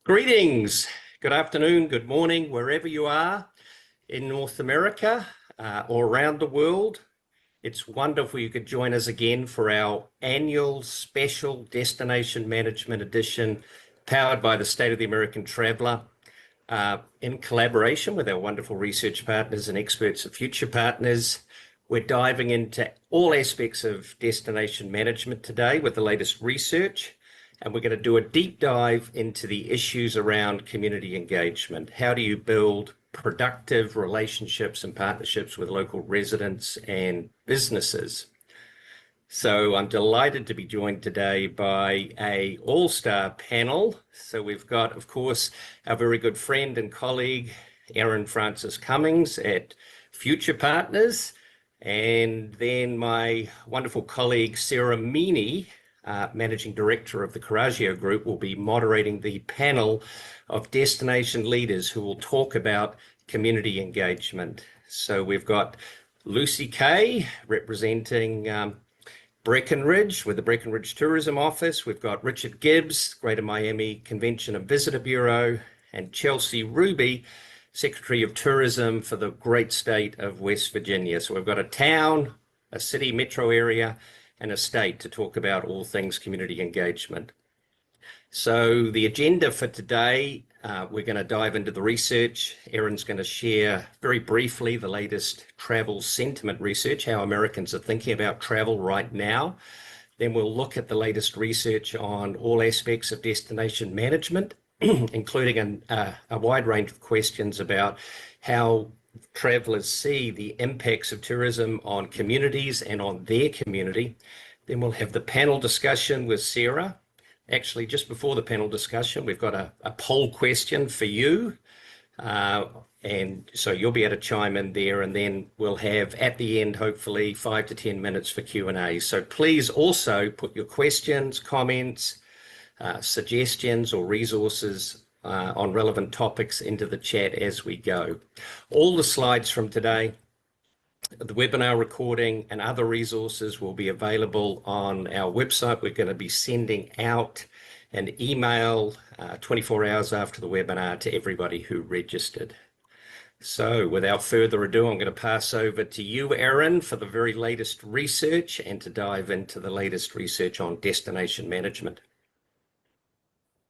Greetings, good afternoon, good morning, wherever you are in North America or around the world. It's wonderful you could join us again for our annual special Destination Management Edition powered by the State of the American Traveller in collaboration with our wonderful research partners and experts at Future Partners. We're diving into all aspects of destination management today with the latest research. And we're going to do a deep dive into the issues around community engagement. How do you build productive relationships and partnerships with local residents and businesses? So I'm delighted to be joined today by an all-star panel. So we've got, of course, our very good friend and colleague, Erin Francis Cummings at Future Partners, and then my wonderful colleague, Sarah Meany, Managing Director of the Coraggio Group, will be moderating the panel of destination leaders who will talk about community engagement. So we've got Lucy Kay representing Breckenridge with the Breckenridge Tourism Office. We've got Richard Gibbs, Greater Miami Convention and Visitor Bureau, and Chelsea Ruby, Secretary of Tourism for the great state of West Virginia. So we've got a town, a city metro area, and a state to talk about all things community engagement. So the agenda for today, we're going to dive into the research. Erin's going to share very briefly the latest travel sentiment research, how Americans are thinking about travel right now. Then we'll look at the latest research on all aspects of destination management, including a wide range of questions about how travelers see the impacts of tourism on communities and on their community. Then we'll have the panel discussion with Sarah. Actually, just before the panel discussion, we've got a poll question for you. And so you'll be able to chime in there, and then we'll have at the end, hopefully 5 to 10 minutes for Q&A. So please also put your questions, comments, suggestions or resources on relevant topics into the chat as we go. All the slides from today, the webinar recording and other resources will be available on our website. We're going to be sending out an email 24 hours after the webinar to everybody who registered. So without further ado, I'm going to pass over to you, Erin, for the very latest research and to dive into the latest research on destination management.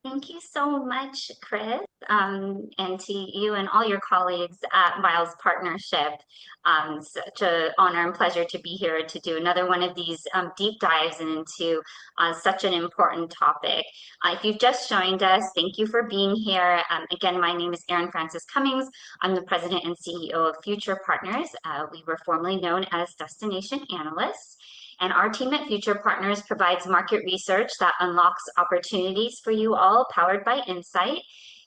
Thank you so much, Chris, and to you and all your colleagues at Miles Partnership. Such an honor and pleasure to be here to do another one of these deep dives into such an important topic. If you've just joined us, thank you for being here. Again, my name is Erin Francis Cummings. I'm the President and CEO of Future Partners. We were formerly known as Destination Analysts. And our team at Future Partners provides market research that unlocks opportunities for you all, powered by insight,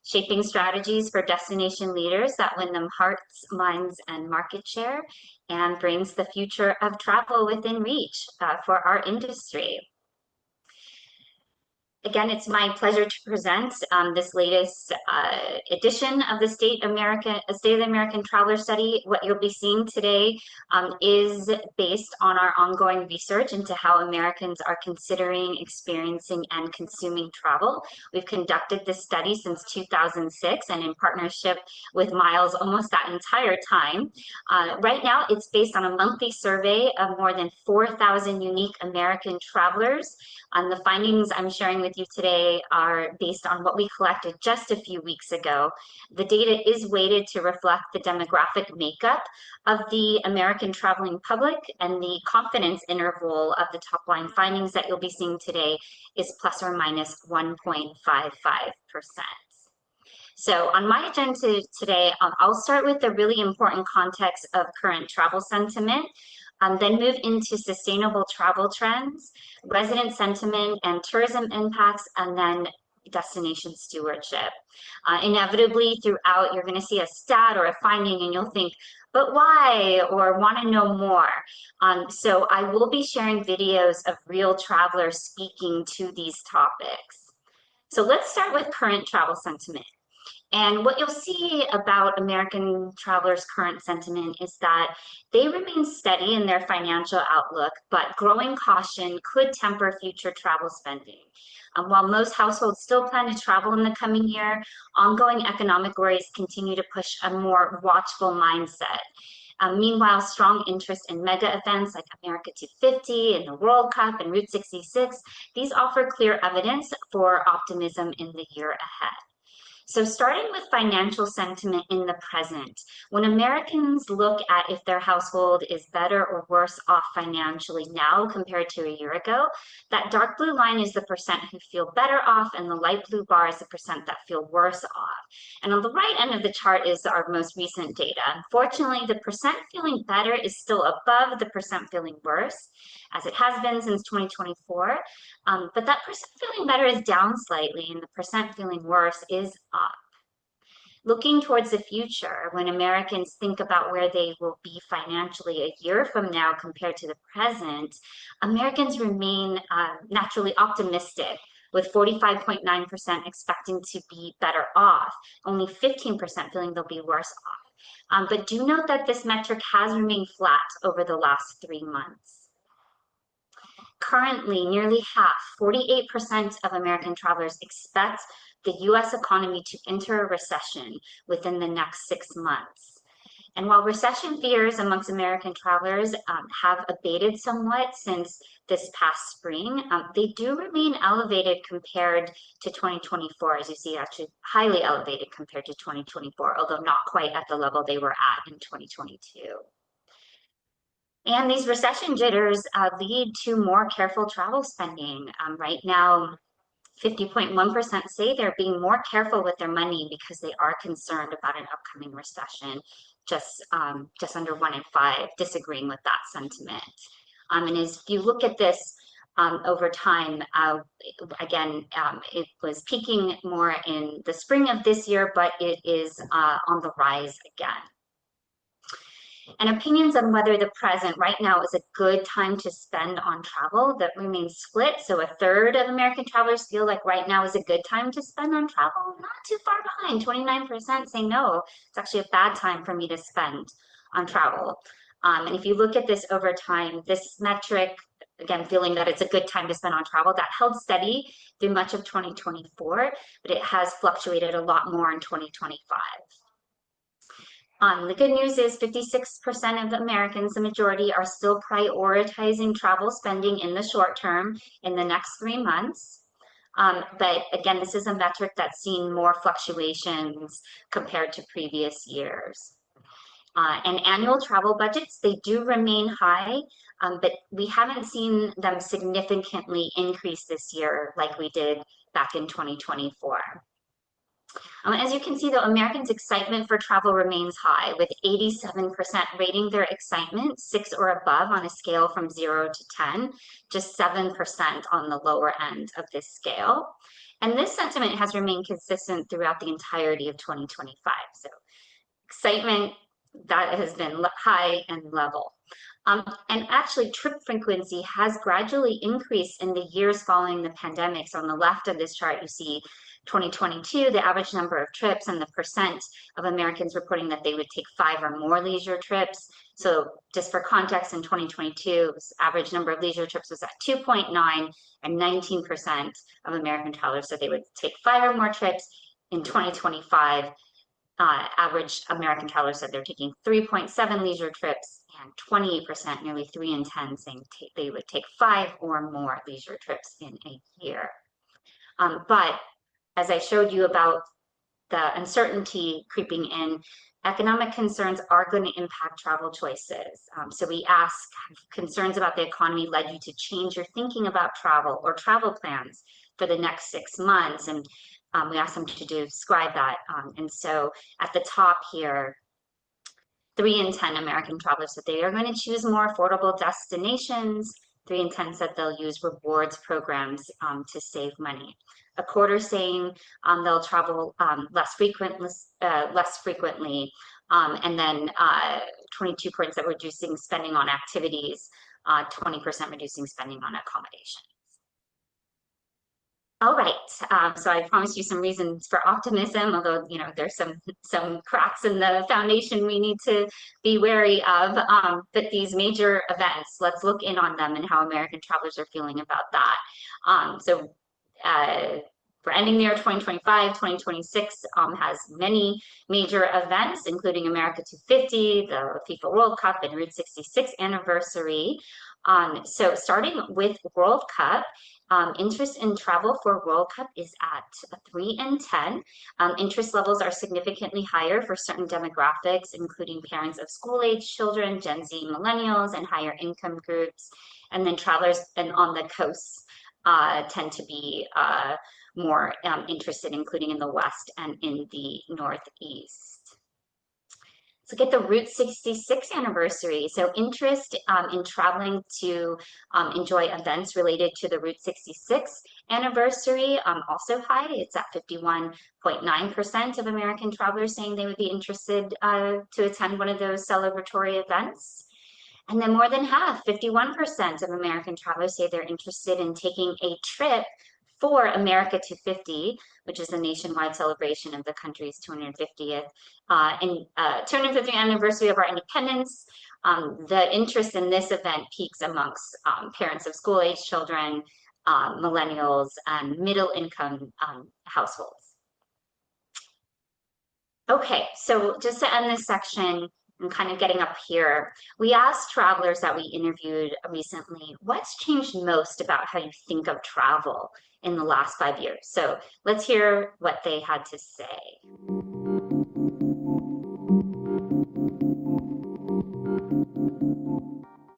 shaping strategies for destination leaders that win them hearts, minds, and market share, and brings the future of travel within reach for our industry. Again, it's my pleasure to present this latest edition of the State of the American Traveler Study. What you'll be seeing today is based on our ongoing research into how Americans are considering, experiencing, and consuming travel. We've conducted this study since 2006 and in partnership with Miles almost that entire time. Right now, it's based on a monthly survey of more than 4,000 unique American travelers. The findings I'm sharing with you today are based on what we collected just a few weeks ago. The data is weighted to reflect the demographic makeup of the American traveling public, and the confidence interval of the top line findings that you'll be seeing today is plus or minus 1.55%. So on my agenda today, I'll start with the really important context of current travel sentiment, then move into sustainable travel trends, resident sentiment and tourism impacts, and then destination stewardship. Inevitably throughout, you're going to see a stat or a finding and you'll think, but why, or want to know more. So I will be sharing videos of real travelers speaking to these topics. So let's start with current travel sentiment. And what you'll see about American travelers' current sentiment is that they remain steady in their financial outlook, but growing caution could temper future travel spending. While most households still plan to travel in the coming year, ongoing economic worries continue to push a more watchful mindset. Meanwhile, strong interest in mega events like America 250 and the World Cup and Route 66, these offer clear evidence for optimism in the year ahead. So starting with financial sentiment in the present, when Americans look at if their household is better or worse off financially now compared to a year ago, that dark blue line is the percent who feel better off and the light blue bar is the percent that feel worse off. And on the right end of the chart is our most recent data. Unfortunately, the percent feeling better is still above the percent feeling worse, as it has been since 2024. But that percent feeling better is down slightly and the percent feeling worse is up. Looking towards the future, when Americans think about where they will be financially a year from now compared to the present, Americans remain naturally optimistic, with 45.9% expecting to be better off, only 15% feeling they'll be worse off. But do note that this metric has remained flat over the last 3 months. Currently, nearly half, 48% of American travelers expect the US economy to enter a recession within the next 6 months. And while recession fears amongst American travelers have abated somewhat since this past spring, they do remain elevated compared to 2024, as you see, actually highly elevated compared to 2024, although not quite at the level they were at in 2022. And these recession jitters lead to more careful travel spending. Right now, 50.1% say they're being more careful with their money because they are concerned about an upcoming recession. Just under 1 in 5 disagreeing with that sentiment. And as you look at this over time, again, it was peaking more in the spring of this year, but it is on the rise again. And opinions on whether the present right now is a good time to spend on travel that remains split. So a third of American travelers feel like right now is a good time to spend on travel. Not too far behind, 29% say no, it's actually a bad time for me to spend on travel. And if you look at this over time, this metric, again, feeling that it's a good time to spend on travel, that held steady through much of 2024, but it has fluctuated a lot more in 2025. The good news is 56% of Americans, the majority, are still prioritizing travel spending in the short term in the next 3 months. But again, this is a metric that's seen more fluctuations compared to previous years. And annual travel budgets, they do remain high, but we haven't seen them significantly increase this year like we did back in 2024. As you can see, though, Americans' excitement for travel remains high, with 87% rating their excitement 6 or above on a scale from 0 to 10, just 7% on the lower end of this scale. And this sentiment has remained consistent throughout the entirety of 2025. So excitement, that has been high and level. And actually, trip frequency has gradually increased in the years following the pandemic. So on the left of this chart, you see 2022, the average number of trips and the percent of Americans reporting that they would take 5 or more leisure trips. So just for context, in 2022, average number of leisure trips was at 2.9, and 19% of American travelers said they would take 5 or more trips. In 2025, average American travelers said they're taking 3.7 leisure trips, and 28%, nearly 3 in 10, saying they would take 5 or more leisure trips in a year. But as I showed you about the uncertainty creeping in, economic concerns are going to impact travel choices. So we ask, have concerns about the economy led you to change your thinking about travel or travel plans for the next 6 months? And we ask them to describe that. And so at the top here, 3 in 10 American travelers said they are going to choose more affordable destinations. 3 in 10 said they'll use rewards programs to save money. A quarter saying they'll travel less frequently, and then 22% that reducing spending on activities, 20% reducing spending on accommodation. All right. So I promised you some reasons for optimism, although there's some cracks in the foundation we need to be wary of. But these major events, let's look in on them and how American travelers are feeling about that. So for ending the year 2025, 2026 has many major events, including America 250, the FIFA World Cup, and Route 66 anniversary. So starting with World Cup. Interest in travel for World Cup is at 3 in 10. Interest levels are significantly higher for certain demographics, including parents of school-age children, Gen Z millennials, and higher income groups. And then travelers and on the coasts tend to be more interested, including in the West and in the Northeast. Let's look at the Route 66 anniversary. So interest in traveling to enjoy events related to the Route 66 anniversary also high. It's at 51.9% of American travelers saying they would be interested to attend one of those celebratory events. And then more than half, 51% of American travelers say they're interested in taking a trip for America 250, which is the nationwide celebration of the country's 250th 250th anniversary of our independence. The interest in this event peaks amongst parents of school-age children, millennials, and middle-income households. Okay, so just to end this section, and kind of getting up here, we asked travelers that we interviewed recently, what's changed most about how you think of travel in the last 5 years? So let's hear what they had to say.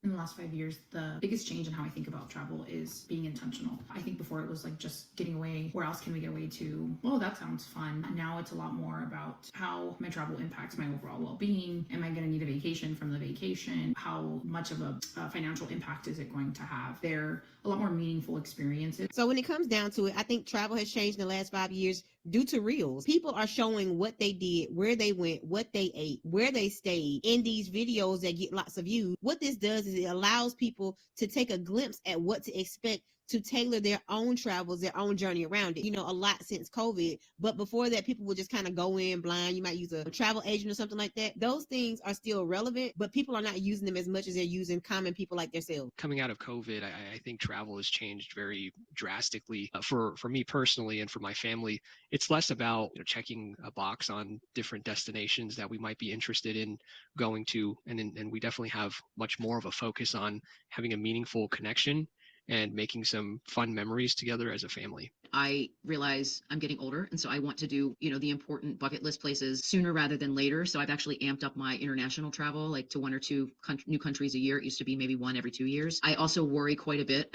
In the last 5 years, the biggest change in how I think about travel is being intentional. I think before it was like just getting away. Where else can we get away to? Oh, that sounds fun. Now it's a lot more about how my travel impacts my overall well-being. Am I going to need a vacation from the vacation? How much of a financial impact is it going to have? They're a lot more meaningful experiences. So when it comes down to it, I think travel has changed in the last 5 years due to reels. People are showing what they did, where they went, what they ate, where they stayed in these videos that get lots of views. What this does is it allows people to take a glimpse at what to expect to tailor their own travels, their own journey around it. A lot since COVID, but before that, people would just kind of go in blind. You might use a travel agent or something like that. Those things are still relevant, but people are not using them as much as they're using common people like themselves. Coming out of COVID, I think travel has changed very drastically. For me personally and for my family, it's less about checking a box on different destinations that we might be interested in going to, and we definitely have much more of a focus on having a meaningful connection and making some fun memories together as a family. I realize I'm getting older, and so I want to do, the important bucket list places sooner rather than later. So I've actually amped up my international travel, like to 1 or 2 new countries a year. It used to be maybe 1 every 2 years. I also worry quite a bit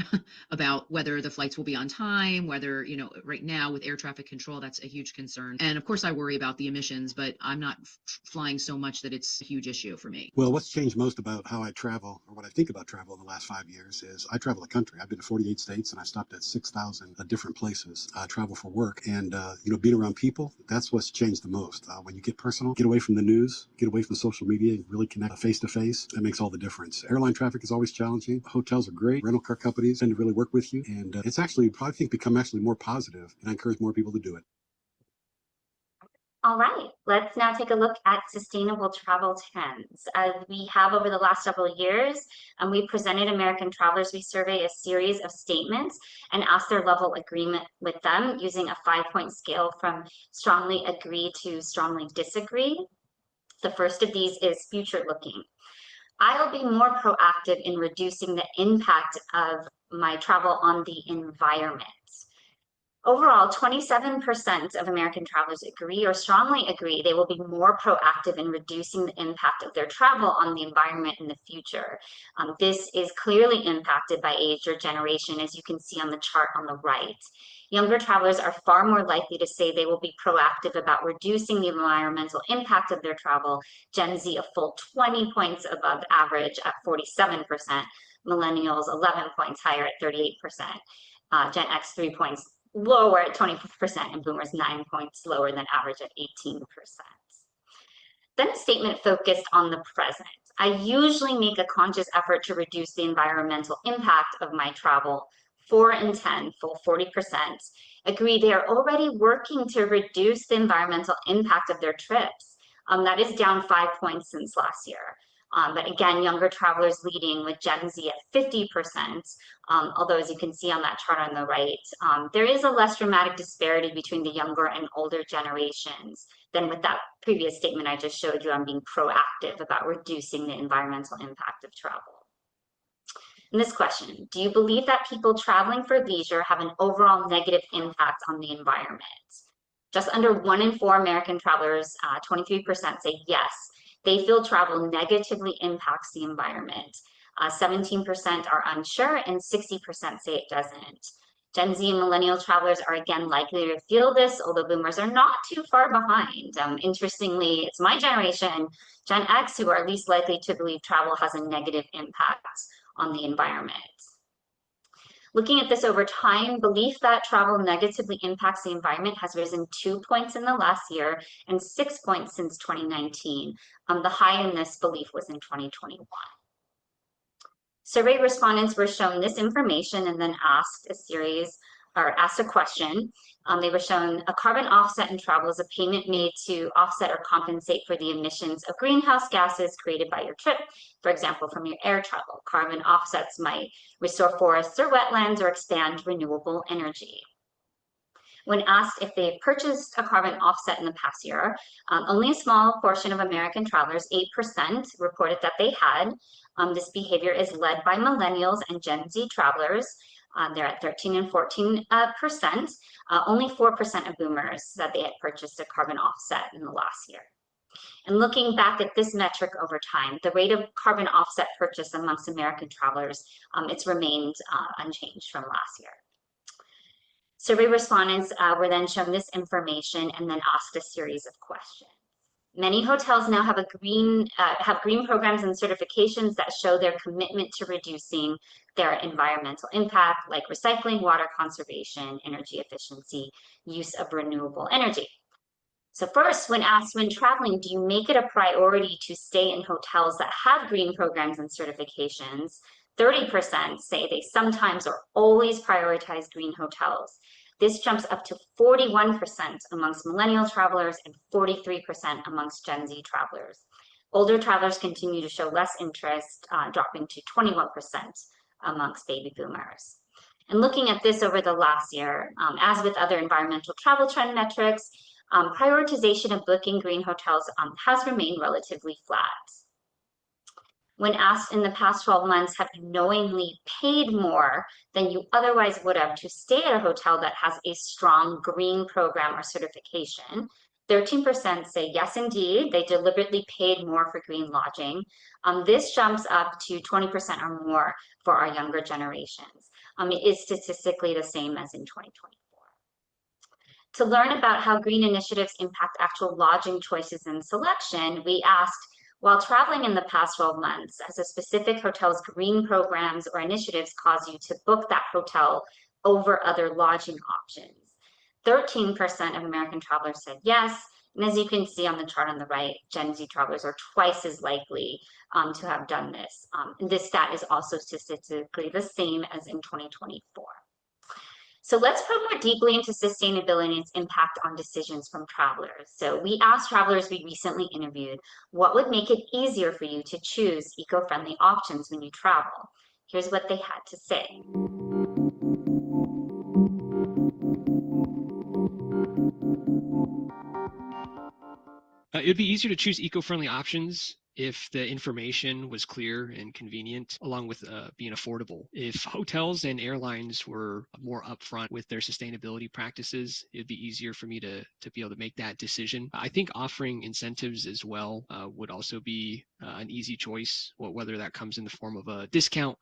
about whether the flights will be on time, whether, right now with air traffic control, that's a huge concern. And of course I worry about the emissions, but I'm not flying so much that it's a huge issue for me. Well, what's changed most about how I travel, or what I think about travel in the last 5 years, is I travel the country. I've been to 48 states and I stopped at 6,000 different places. I travel for work, and being around people, that's what's changed the most. When you get personal, get away from the news, get away from social media, and really connect face to face, that makes all the difference. Airline traffic is always challenging. Hotels are great. Rental car companies tend to really work with you, and it's actually, I think, become actually more positive, and I encourage more people to do it. All right, let's now take a look at sustainable travel trends. As we have over the last several years, we presented American travelers we survey a series of statements and asked their level of agreement with them using a 5-point scale from strongly agree to strongly disagree. The first of these is future looking. I'll be more proactive in reducing the impact of my travel on the environment. Overall, 27% of American travelers agree or strongly agree they will be more proactive in reducing the impact of their travel on the environment in the future. This is clearly impacted by age or generation, as you can see on the chart on the right. Younger travelers are far more likely to say they will be proactive about reducing the environmental impact of their travel. Gen Z, a full 20 points above average at 47%. Millennials, 11 points higher at 38%. Gen X, 3 points lower at 20%, and boomers 9 points lower than average at 18%. Then a statement focused on the present. I usually make a conscious effort to reduce the environmental impact of my travel 4 in 10, full 40%, agree they are already working to reduce the environmental impact of their trips. That is down 5 points since last year. But again, younger travelers leading with Gen Z at 50%, although as you can see on that chart on the right, there is a less dramatic disparity between the younger and older generations than with that previous statement I just showed you on being proactive about reducing the environmental impact of travel. And this question, do you believe that people traveling for leisure have an overall negative impact on the environment? Just under 1 in 4 American travelers, 23% say yes, they feel travel negatively impacts the environment. 17% are unsure and 60% say it doesn't. Gen Z and millennial travelers are again likely to feel this, although boomers are not too far behind. Interestingly, it's my generation, Gen X, who are least likely to believe travel has a negative impact on the environment. Looking at this over time, belief that travel negatively impacts the environment has risen 2 points in the last year and 6 points since 2019. The high in this belief was in 2021. Survey respondents were shown this information and then asked a question. They were shown a carbon offset in travel is a payment made to offset or compensate for the emissions of greenhouse gases created by your trip. For example, from your air travel, carbon offsets might restore forests or wetlands or expand renewable energy. When asked if they purchased a carbon offset in the past year, only a small portion of American travelers, 8%, reported that they had. This behavior is led by millennials and Gen Z travelers. They're at 13 and 14%. Only 4% of boomers said they had purchased a carbon offset in the last year. And looking back at this metric over time, the rate of carbon offset purchase amongst American travelers, it's remained unchanged from last year. Survey respondents were then shown this information and then asked a series of questions. Many hotels now have green programs and certifications that show their commitment to reducing their environmental impact, like recycling, water conservation, energy efficiency, use of renewable energy. So first, when asked when traveling, do you make it a priority to stay in hotels that have green programs and certifications? 30% say they sometimes or always prioritize green hotels. This jumps up to 41% amongst millennial travelers and 43% amongst Gen Z travelers. Older travelers continue to show less interest, dropping to 21% amongst baby boomers. And looking at this over the last year, as with other environmental travel trend metrics, prioritization of booking green hotels has remained relatively flat. When asked in the past 12 months, have you knowingly paid more than you otherwise would have to stay at a hotel that has a strong green program or certification? 13% say yes, indeed, they deliberately paid more for green lodging. This jumps up to 20% or more for our younger generations. It is statistically the same as in 2024. To learn about how green initiatives impact actual lodging choices and selection, we asked, while traveling in the past 12 months, has a specific hotel's green programs or initiatives cause you to book that hotel over other lodging options? 13% of American travelers said yes. And as you can see on the chart on the right, Gen Z travelers are twice as likely to have done this. And this stat is also statistically the same as in 2024. So let's probe more deeply into sustainability and its impact on decisions from travelers. So we asked travelers we recently interviewed, what would make it easier for you to choose eco-friendly options when you travel? Here's what they had to say. It would be easier to choose eco-friendly options if the information was clear and convenient, along with being affordable. If hotels and airlines were more upfront with their sustainability practices, it'd be easier for me to be able to make that decision. I think offering incentives as well would also be an easy choice, whether that comes in the form of a discount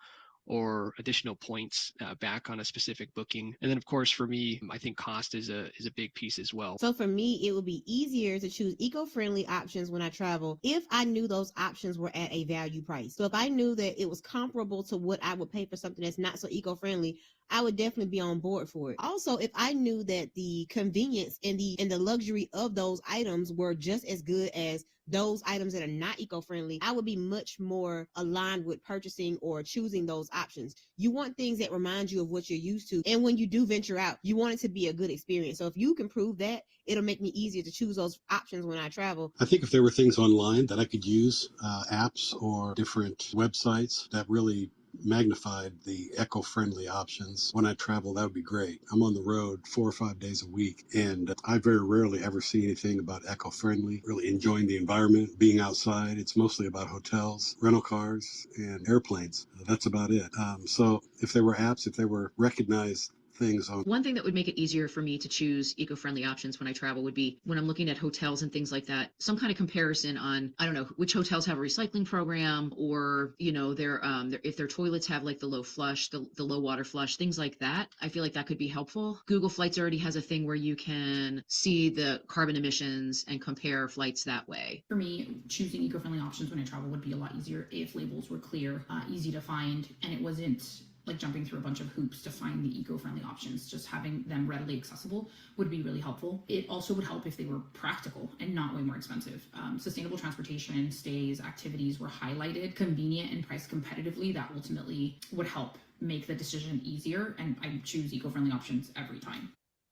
or additional points back on a specific booking. And then of course, for me, I think cost is a big piece as well. So for me, it would be easier to choose eco-friendly options when I travel if I knew those options were at a value price. So if I knew that it was comparable to what I would pay for something that's not so eco-friendly, I would definitely be on board for it. Also, if I knew that the convenience and the luxury of those items were just as good as those items that are not eco-friendly, I would be much more aligned with purchasing or choosing those options. You want things that remind you of what you're used to. And when you do venture out, you want it to be a good experience. So if you can prove that, it'll make me easier to choose those options when I travel. I think if there were things online that I could use, apps or different websites that really magnified the eco-friendly options when I travel, that would be great. I'm on the road 4 or 5 days a week, and I very rarely ever see anything about eco-friendly, really enjoying the environment, being outside. It's mostly about hotels, rental cars, and airplanes. That's about it. So if there were apps, if there were recognized things on. One thing that would make it easier for me to choose eco-friendly options when I travel would be when I'm looking at hotels and things like that, some kind of comparison on, I don't know, which hotels have a recycling program, or, you know, if their toilets have like the low flush, the low water flush, things like that. I feel like that could be helpful. Google Flights already has a thing where you can see the carbon emissions and compare flights that way. For me, choosing eco-friendly options when I travel would be a lot easier if labels were clear, easy to find, and it wasn't like jumping through a bunch of hoops to find the eco-friendly options. Just having them readily accessible would be really helpful. It also would help if they were practical and not way more expensive. Sustainable transportation, stays, activities were highlighted, convenient and priced competitively. That ultimately would help make the decision easier, and I choose eco-friendly options every time.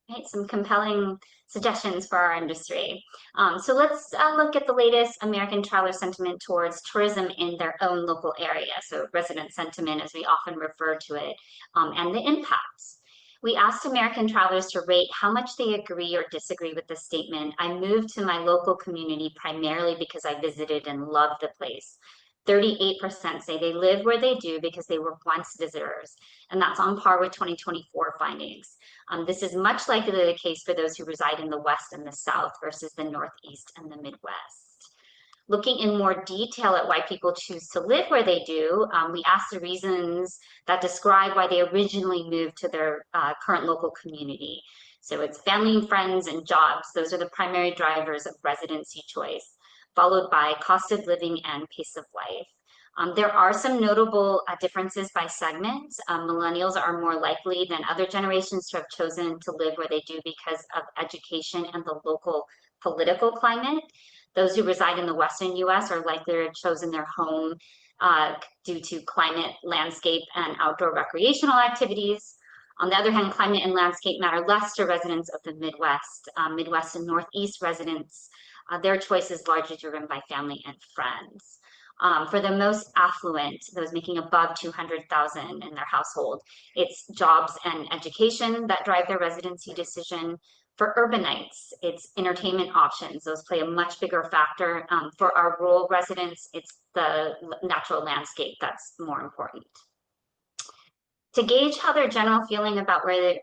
Right, some compelling suggestions for our industry. So let's look at the latest American traveler sentiment towards tourism in their own local area. So resident sentiment, as we often refer to it, and the impacts. We asked American travelers to rate how much they agree or disagree with the statement, "I moved to my local community primarily because I visited and loved the place." 38% say they live where they do because they were once visitors, and that's on par with 2024 findings. This is much likely the case for those who reside in the West and the South versus the Northeast and the Midwest. Looking in more detail at why people choose to live where they do, we asked the reasons that describe why they originally moved to their current local community. So it's family and friends and jobs. Those are the primary drivers of residency choice, followed by cost of living and pace of life. There are some notable differences by segment. Millennials are more likely than other generations to have chosen to live where they do because of education and the local political climate. Those who reside in the Western US are likely to have chosen their home due to climate, landscape, and outdoor recreational activities. On the other hand, climate and landscape matter less to residents of the Midwest. Midwest and Northeast residents, their choice is largely driven by family and friends. For the most affluent, those making above 200,000 in their household, it's jobs and education that drive their residency decision. For urbanites, it's entertainment options. Those play a much bigger factor. For our rural residents, it's the natural landscape that's more important. To gauge how their general feeling about where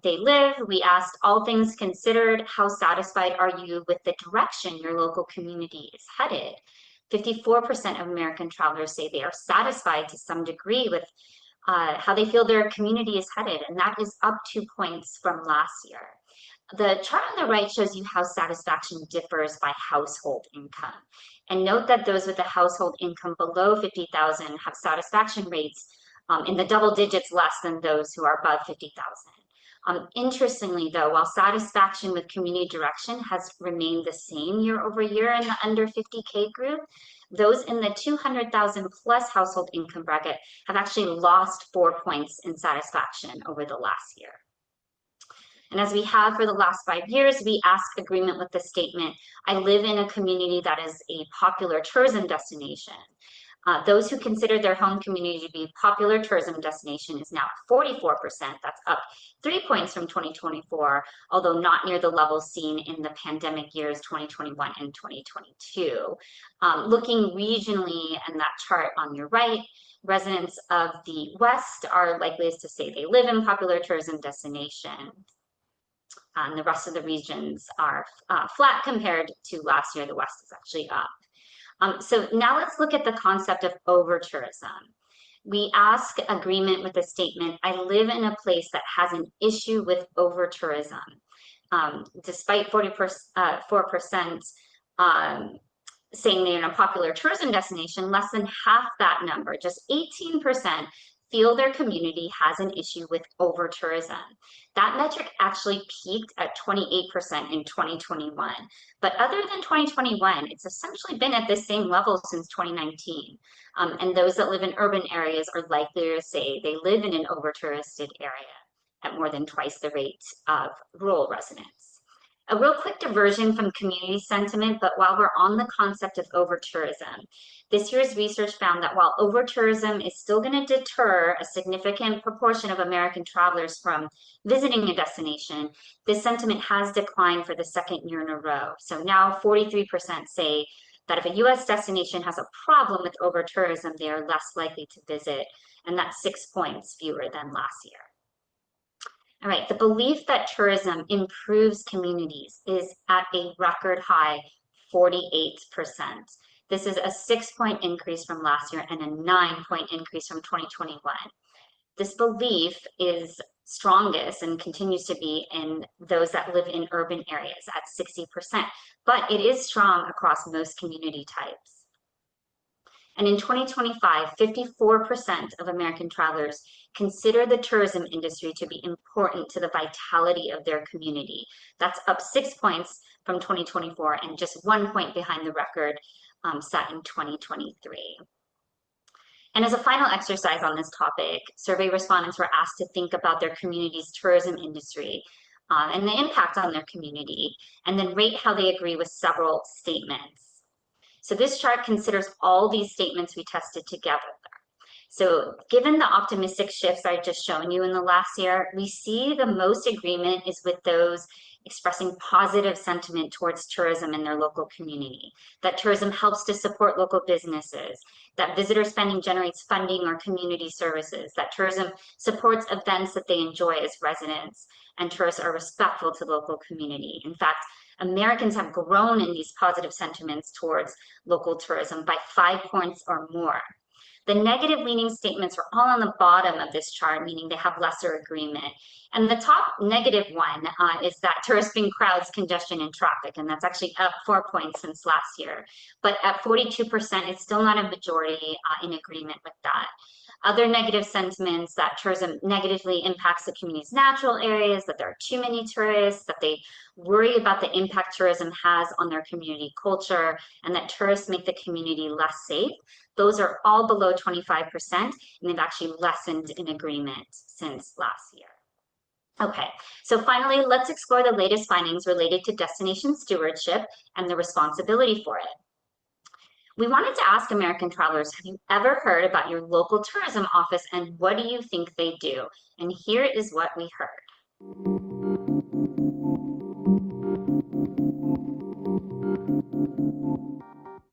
they live, we asked, all things considered, how satisfied are you with the direction your local community is headed? 54% of American travelers say they are satisfied to some degree with how they feel their community is headed, and that is up 2 points from last year. The chart on the right shows you how satisfaction differs by household income. And note that those with a household income below 50,000 have satisfaction rates in the double digits less than those who are above 50,000. Interestingly, though, while satisfaction with community direction has remained the same year over year in the under 50K group, those in the 200,000 plus household income bracket have actually lost 4 points in satisfaction over the last year. And as we have for the last 5 years, we ask agreement with the statement, I live in a community that is a popular tourism destination. Those who consider their home community to be a popular tourism destination is now 44%. That's up 3 points from 2024, although not near the levels seen in the pandemic years 2021 and 2022. Looking regionally, and that chart on your right, residents of the West are likeliest to say they live in popular tourism destinations. And the rest of the regions are flat compared to last year. The West is actually up. So now let's look at the concept of over-tourism. We ask agreement with the statement, I live in a place that has an issue with over-tourism. Despite 44% saying they're in a popular tourism destination, less than half that number, just 18%, feel their community has an issue with over-tourism. That metric actually peaked at 28% in 2021. But other than 2021, it's essentially been at the same level since 2019. And those that live in urban areas are likely to say they live in an over-touristed area at more than twice the rate of rural residents. A real quick diversion from community sentiment, but while we're on the concept of over-tourism, this year's research found that while over-tourism is still going to deter a significant proportion of American travelers from visiting a destination, this sentiment has declined for the second year in a row. So now 43% say that if a US destination has a problem with over-tourism, they are less likely to visit, and that's 6 points fewer than last year. All right, the belief that tourism improves communities is at a record high 48%. This is a 6-point increase from last year and a 9-point increase from 2021. This belief is strongest and continues to be in those that live in urban areas at 60%, but it is strong across most community types. And in 2025, 54% of American travelers consider the tourism industry to be important to the vitality of their community. That's up 6 points from 2024 and just 1 point behind the record set in 2023. And as a final exercise on this topic, survey respondents were asked to think about their community's tourism industry and the impact on their community, and then rate how they agree with several statements. So this chart considers all these statements we tested together. So given the optimistic shifts I've just shown you in the last year, we see the most agreement is with those expressing positive sentiment towards tourism in their local community, that tourism helps to support local businesses, that visitor spending generates funding or community services, that tourism supports events that they enjoy as residents, and tourists are respectful to the local community. In fact, Americans have grown in these positive sentiments towards local tourism by 5 points or more. The negative leaning statements are all on the bottom of this chart, meaning they have lesser agreement. And the top negative one is that tourists bring crowds, congestion, and traffic, and that's actually up 4 points since last year. But at 42%, it's still not a majority in agreement with that. Other negative sentiments that tourism negatively impacts the community's natural areas, that there are too many tourists, that they worry about the impact tourism has on their community culture, and that tourists make the community less safe. Those are all below 25%, and they've actually lessened in agreement since last year. Okay, so finally, let's explore the latest findings related to destination stewardship and the responsibility for it. We wanted to ask American travelers, have you ever heard about your local tourism office and what do you think they do? And here is what we heard.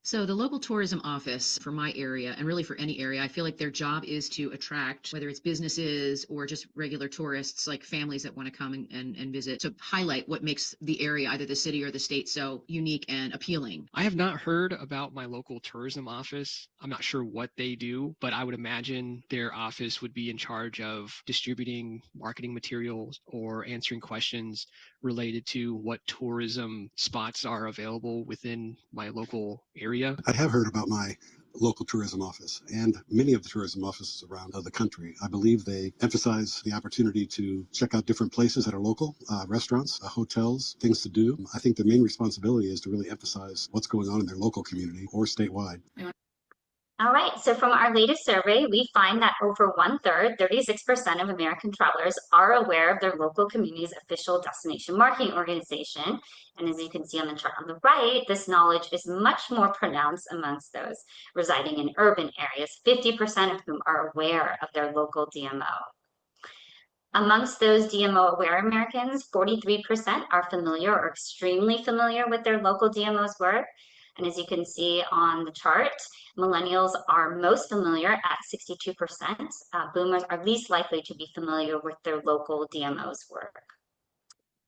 So the local tourism office for my area, and really for any area, I feel like their job is to attract, whether it's businesses or just regular tourists, like families that want to come and visit, to highlight what makes the area, either the city or the state, so unique and appealing. I have not heard about my local tourism office. I'm not sure what they do, but I would imagine their office would be in charge of distributing marketing materials or answering questions related to what tourism spots are available within my local area. I have heard about my local tourism office and many of the tourism offices around the country. I believe they emphasize the opportunity to check out different places that are local, restaurants, hotels, things to do. I think their main responsibility is to really emphasize what's going on in their local community or statewide. All right, so from our latest survey, we find that over 1/3, 36% of American travelers are aware of their local community's official destination marketing organization. And as you can see on the chart on the right, this knowledge is much more pronounced amongst those residing in urban areas, 50% of whom are aware of their local DMO. Amongst those DMO-aware Americans, 43% are familiar or extremely familiar with their local DMO's work. And as you can see on the chart, millennials are most familiar at 62%. Boomers are least likely to be familiar with their local DMO's work.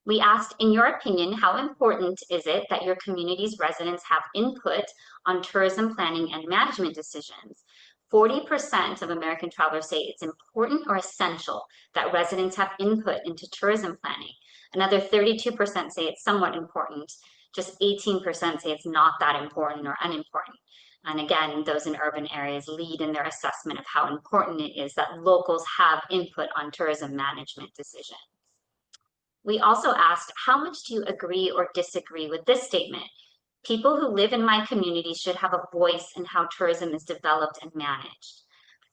We asked, in your opinion, how important is it that your community's residents have input on tourism planning and management decisions? 40% of American travelers say it's important or essential that residents have input into tourism planning. Another 32% say it's somewhat important. Just 18% say it's not that important or unimportant. And again, those in urban areas lead in their assessment of how important it is that locals have input on tourism management decisions. We also asked, how much do you agree or disagree with this statement? People who live in my community should have a voice in how tourism is developed and managed.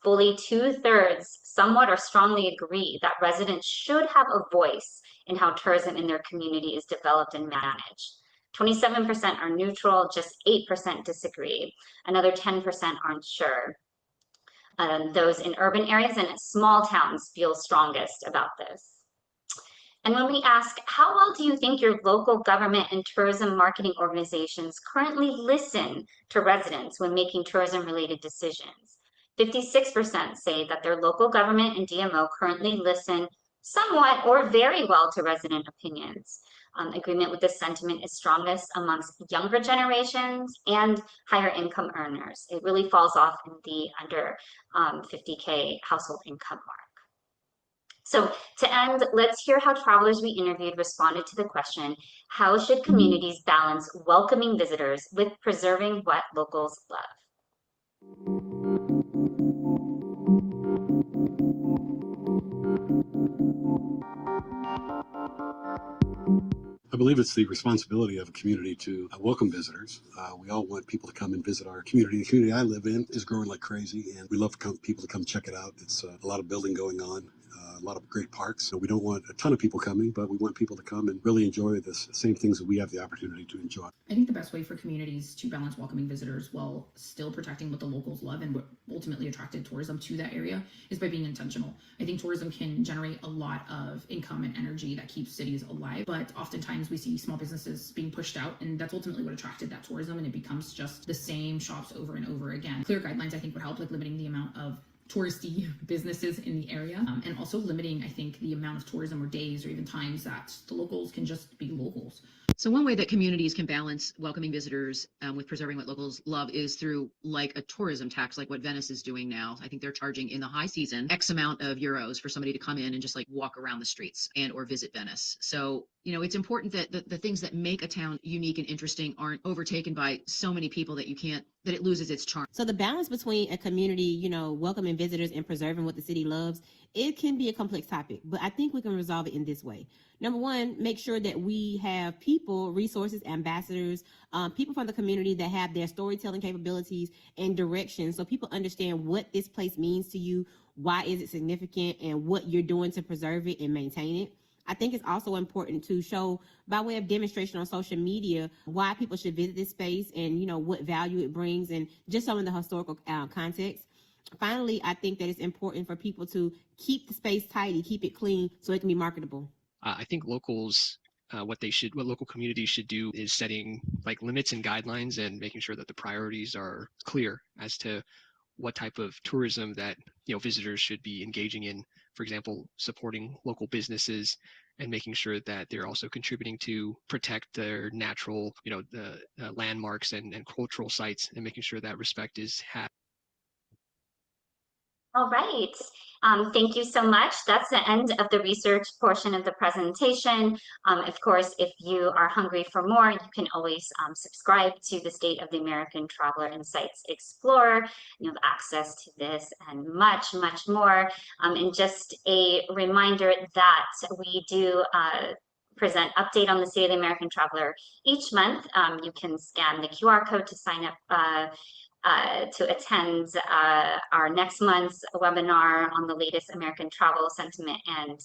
Fully 2/3 somewhat or strongly agree that residents should have a voice in how tourism in their community is developed and managed. 27% are neutral, just 8% disagree. Another 10% aren't sure. Those in urban areas and small towns feel strongest about this. And when we ask, how well do you think your local government and tourism marketing organizations currently listen to residents when making tourism-related decisions? 56% say that their local government and DMO currently listen somewhat or very well to resident opinions. Agreement with this sentiment is strongest amongst younger generations and higher income earners. It really falls off in the under 50K household income mark. So to end, let's hear how travelers we interviewed responded to the question, how should communities balance welcoming visitors with preserving what locals love? I believe it's the responsibility of a community to welcome visitors. We all want people to come and visit our community. The community I live in is growing like crazy, and we love people to come check it out. It's a lot of building going on, a lot of great parks. So we don't want a ton of people coming, but we want people to come and really enjoy the same things that we have the opportunity to enjoy. I think the best way for communities to balance welcoming visitors while still protecting what the locals love and what ultimately attracted tourism to that area is by being intentional. I think tourism can generate a lot of income and energy that keeps cities alive, but oftentimes we see small businesses being pushed out, and that's ultimately what attracted that tourism, and it becomes just the same shops over and over again. Clear guidelines, I think, would help, like limiting the amount of touristy businesses in the area, and also limiting, I think, the amount of tourism or days or even times that the locals can just be locals. So one way that communities can balance welcoming visitors with preserving what locals love is through like a tourism tax, like what Venice is doing now. I think they're charging in the high season X amount of euros for somebody to come in and just like walk around the streets and or visit Venice. So, you know, it's important that the things that make a town unique and interesting aren't overtaken by so many people that that it loses its charm. So the balance between a community, you know, welcoming visitors and preserving what the city loves, it can be a complex topic, but I think we can resolve it in this way. Number one, make sure that we have people, resources, ambassadors, people from the community that have their storytelling capabilities and direction, so people understand what this place means to you, why is it significant, and what you're doing to preserve it and maintain it. I think it's also important to show by way of demonstration on social media why people should visit this space and, you know, what value it brings and just some of the historical context. Finally, I think that it's important for people to keep the space tidy, keep it clean so it can be marketable. I think locals, what local communities should do is setting like limits and guidelines and making sure that the priorities are clear as to what type of tourism that, you know, visitors should be engaging in. For example, supporting local businesses and making sure that they're also contributing to protect their natural, you know, the landmarks and cultural sites, and making sure that respect is had. All right. Thank you so much. That's the end of the research portion of the presentation. Of course, if you are hungry for more, you can always subscribe to the State of the American Traveler Insights Explorer. You have access to this and much, much more. And just a reminder that we do present update on the State of the American Traveler each month. You can scan the QR code to sign up to attend our next month's webinar on the latest American travel sentiment and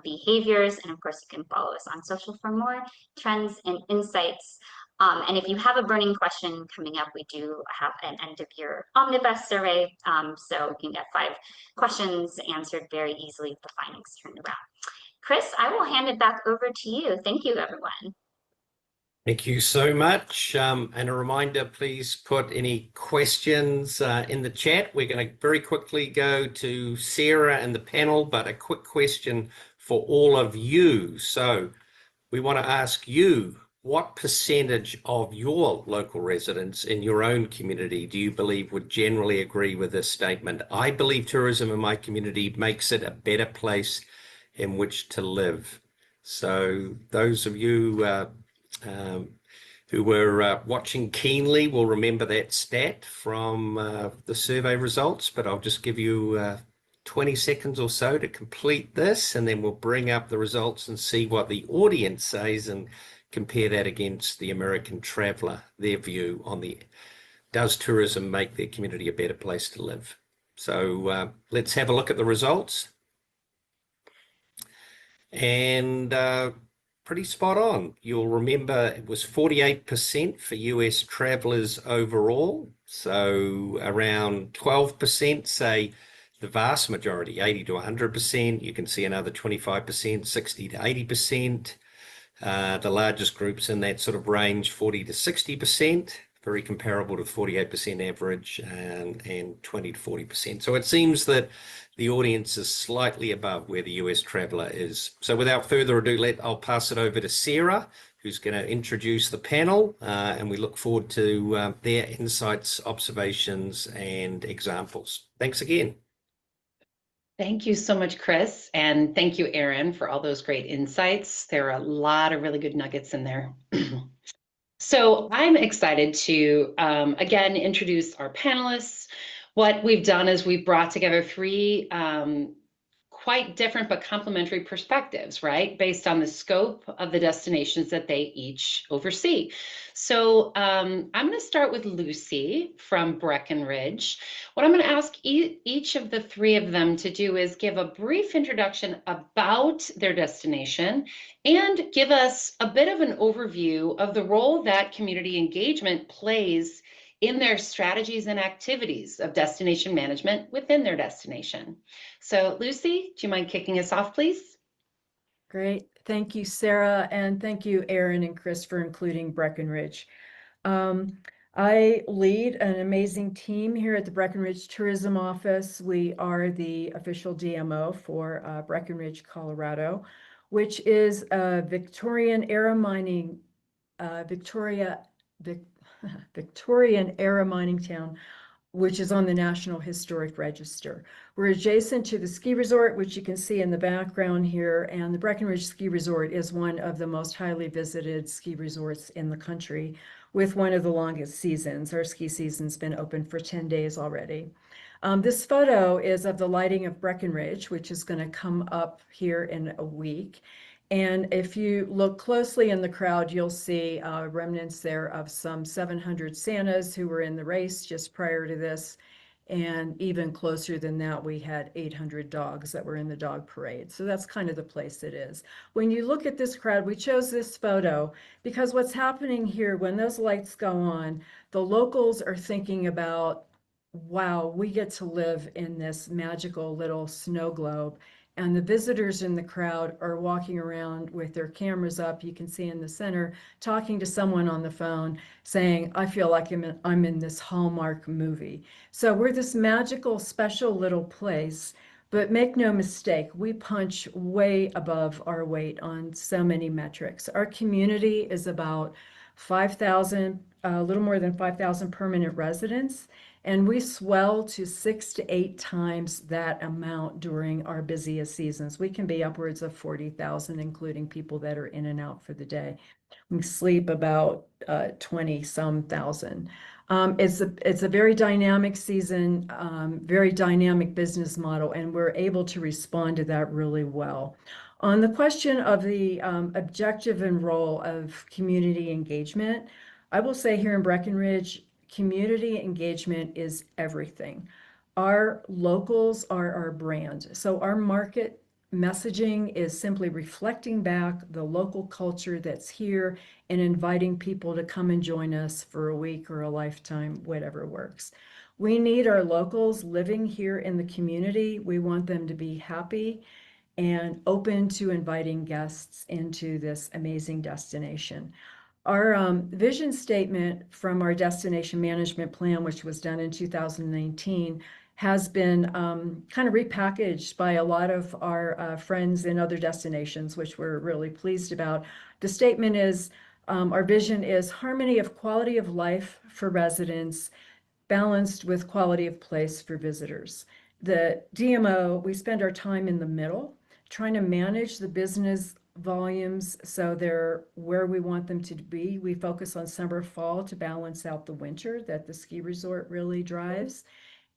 behaviors. And of course, you can follow us on social for more trends and insights. And if you have a burning question coming up, we do have an end of year omnibus survey. So you can get 5 questions answered very easily with the findings turned around. Chris, I will hand it back over to you. Thank you, everyone. Thank you so much. And a reminder, please put any questions in the chat. We're going to very quickly go to Sarah and the panel, but a quick question for all of you. So we want to ask you, what percentage of your local residents in your own community do you believe would generally agree with this statement? I believe tourism in my community makes it a better place in which to live. So those of you who were watching keenly will remember that stat from the survey results, but I'll just give you 20 seconds or so to complete this, and then we'll bring up the results and see what the audience says and compare that against the American traveler, their view on does tourism make their community a better place to live? So let's have a look at the results. And pretty spot on. You'll remember it was 48% for US travelers overall. So around 12% say the vast majority, 80 to 100%. You can see another 25%, 60 to 80%. The largest groups in that sort of range, 40 to 60%, very comparable to 48% average and 20 to 40%. So it seems that the audience is slightly above where the US traveler is. So without further ado, I'll pass it over to Sarah, who's going to introduce the panel, and we look forward to their insights, observations, and examples. Thanks again. Thank you so much, Chris. And thank you, Erin, for all those great insights. There are a lot of really good nuggets in there. So I'm excited to, again, introduce our panelists. What we've done is we've brought together three quite different but complementary perspectives, right? Based on the scope of the destinations that they each oversee. So I'm going to start with Lucy from Breckenridge. What I'm going to ask each of the three of them to do is give a brief introduction about their destination and give us a bit of an overview of the role that community engagement plays in their strategies and activities of destination management within their destination. So Lucy, do you mind kicking us off, please? Great. Thank you, Sarah. And thank you, Erin and Chris, for including Breckenridge. I lead an amazing team here at the Breckenridge Tourism Office. We are the official DMO for Breckenridge, Colorado, which is a Victorian era mining town, which is on the National Historic Register. We're adjacent to the ski resort, which you can see in the background here, and the Breckenridge Ski Resort is one of the most highly visited ski resorts in the country, with one of the longest seasons. Our ski season's been open for 10 days already. This photo is of the lighting of Breckenridge, which is going to come up here in a week. And if you look closely in the crowd, you'll see remnants there of some 700 Santas who were in the race just prior to this. And even closer than that, we had 800 dogs that were in the dog parade. So that's kind of the place it is. When you look at this crowd, we chose this photo because what's happening here, when those lights go on, the locals are thinking about, wow, we get to live in this magical little snow globe. And the visitors in the crowd are walking around with their cameras up. You can see in the center, talking to someone on the phone saying, I feel like I'm in this Hallmark movie. So we're this magical, special little place, but make no mistake, we punch way above our weight on so many metrics. Our community is about 5,000, a little more than 5,000 permanent residents. And we swell to 6 to 8 times that amount during our busiest seasons. We can be upwards of 40,000, including people that are in and out for the day. We sleep about 20-some thousand. It's a very dynamic season, very dynamic business model, and we're able to respond to that really well. On the question of the objective and role of community engagement, I will say here in Breckenridge, community engagement is everything. Our locals are our brand. So our market messaging is simply reflecting back the local culture that's here and inviting people to come and join us for a week or a lifetime, whatever works. We need our locals living here in the community. We want them to be happy and open to inviting guests into this amazing destination. Our vision statement from our destination management plan, which was done in 2019, has been kind of repackaged by a lot of our friends in other destinations, which we're really pleased about. The statement is, our vision is harmony of quality of life for residents, balanced with quality of place for visitors. The DMO, we spend our time in the middle, trying to manage the business volumes, so they're where we want them to be. We focus on summer, fall to balance out the winter that the ski resort really drives.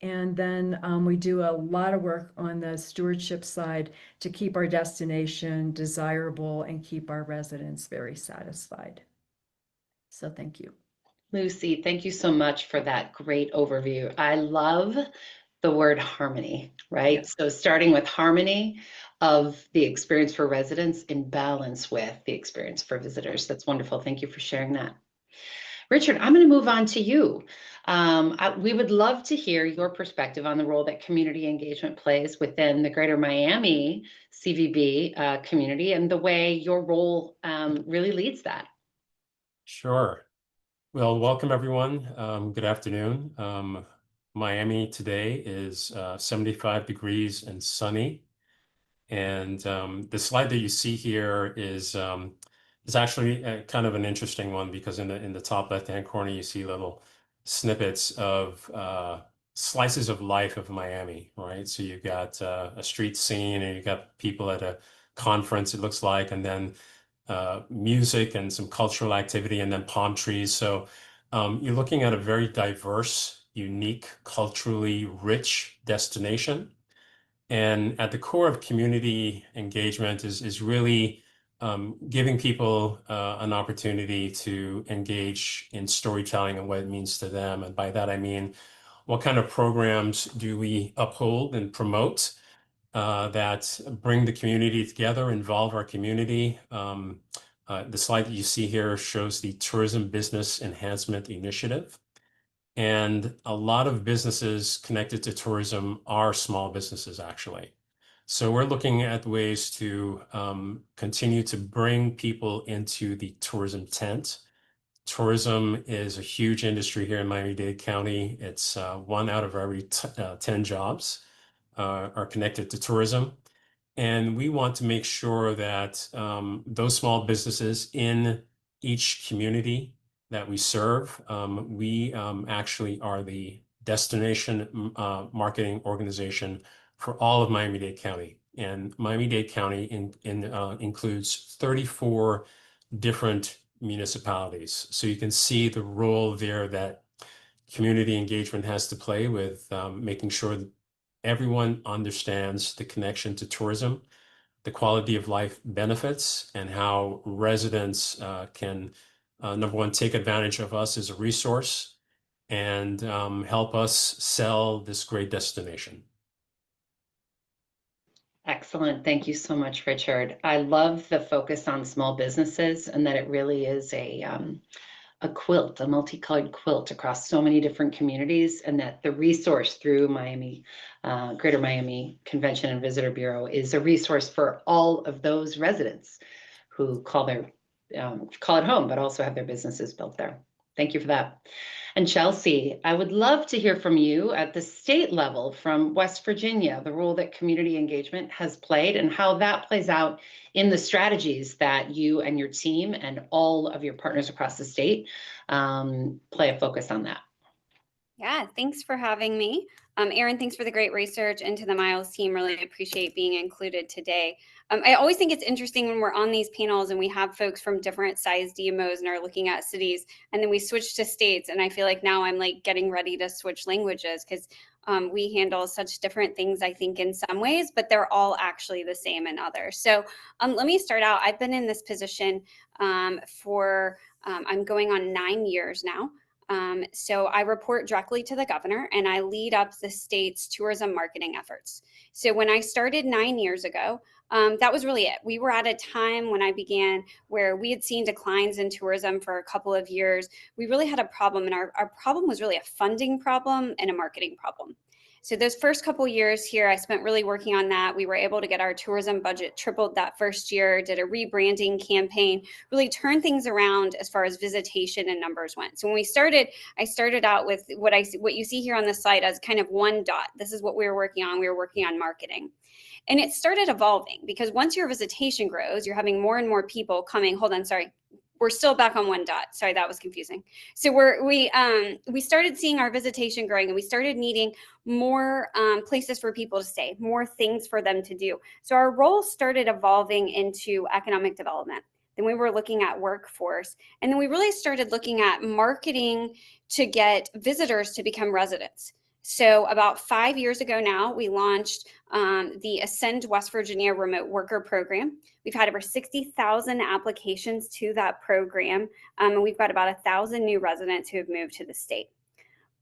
And then we do a lot of work on the stewardship side to keep our destination desirable and keep our residents very satisfied. So thank you. Lucy, thank you so much for that great overview. I love the word harmony, right? Yeah. So starting with harmony of the experience for residents in balance with the experience for visitors. That's wonderful. Thank you for sharing that. Richard, I'm going to move on to you. We would love to hear your perspective on the role that community engagement plays within the Greater Miami CVB community and the way your role really leads that. Sure. Well, welcome everyone. Good afternoon. Miami today is 75 degrees and sunny. And the slide that you see here is actually kind of an interesting one, because in the top left-hand corner, you see little snippets of slices of life of Miami, right? So you've got a street scene, and you've got people at a conference, it looks like, and then music and some cultural activity, and then palm trees. So you're looking at a very diverse, unique, culturally rich destination. And at the core of community engagement is really giving people an opportunity to engage in storytelling and what it means to them. And by that, I mean, what kind of programs do we uphold and promote that bring the community together, involve our community? The slide that you see here shows the Tourism Business Enhancement Initiative. And a lot of businesses connected to tourism are small businesses, actually. So we're looking at ways to continue to bring people into the tourism tent. Tourism is a huge industry here in Miami-Dade County. It's 1 out of every 10 jobs are connected to tourism. And we want to make sure that those small businesses in each community that we serve, we actually are the destination marketing organization for all of Miami-Dade County. And Miami-Dade County includes 34 different municipalities. So you can see the role there that community engagement has to play with making sure that everyone understands the connection to tourism, the quality of life benefits, and how residents can, number one, take advantage of us as a resource and help us sell this great destination. Excellent. Thank you so much, Richard. I love the focus on small businesses and that it really is a quilt, a multicolored quilt across so many different communities, and that the resource through Miami, Greater Miami Convention and Visitor Bureau is a resource for all of those residents who call it home, but also have their businesses built there. Thank you for that. And Chelsea, I would love to hear from you at the state level from West Virginia, the role that community engagement has played and how that plays out in the strategies that you and your team and all of your partners across the state play a focus on that. Yeah, thanks for having me. Erin, thanks for the great research, and to the Miles team, really appreciate being included today. I always think it's interesting when we're on these panels and we have folks from different size DMOs and are looking at cities, and then we switch to states, and I feel like now I'm like getting ready to switch languages, because we handle such different things, I think, in some ways, but they're all actually the same in others. So let me start out. I've been in this position for, I'm going on 9 years now. So I report directly to the governor, and I lead up the state's tourism marketing efforts. So when I started 9 years ago, that was really it. We were at a time when I began where we had seen declines in tourism for a couple of years. We really had a problem, and our problem was really a funding problem and a marketing problem. So those first couple of years here, I spent really working on that. We were able to get our tourism budget tripled that first year, did a rebranding campaign, really turned things around as far as visitation and numbers went. So when we started, I started out with what you see here on the slide as kind of one dot. This is what we were working on. We were working on marketing. And it started evolving, because once your visitation grows, you're having more and more people coming. Hold on, sorry. we're still back on one dot. Sorry, that was confusing. So we started seeing our visitation growing, and we started needing more places for people to stay, more things for them to do. So our role started evolving into economic development. Then we were looking at workforce, and then we really started looking at marketing to get visitors to become residents. So about 5 years ago now, we launched the Ascend West Virginia Remote Worker Program. We've had over 60,000 applications to that program, and we've got about 1,000 new residents who have moved to the state.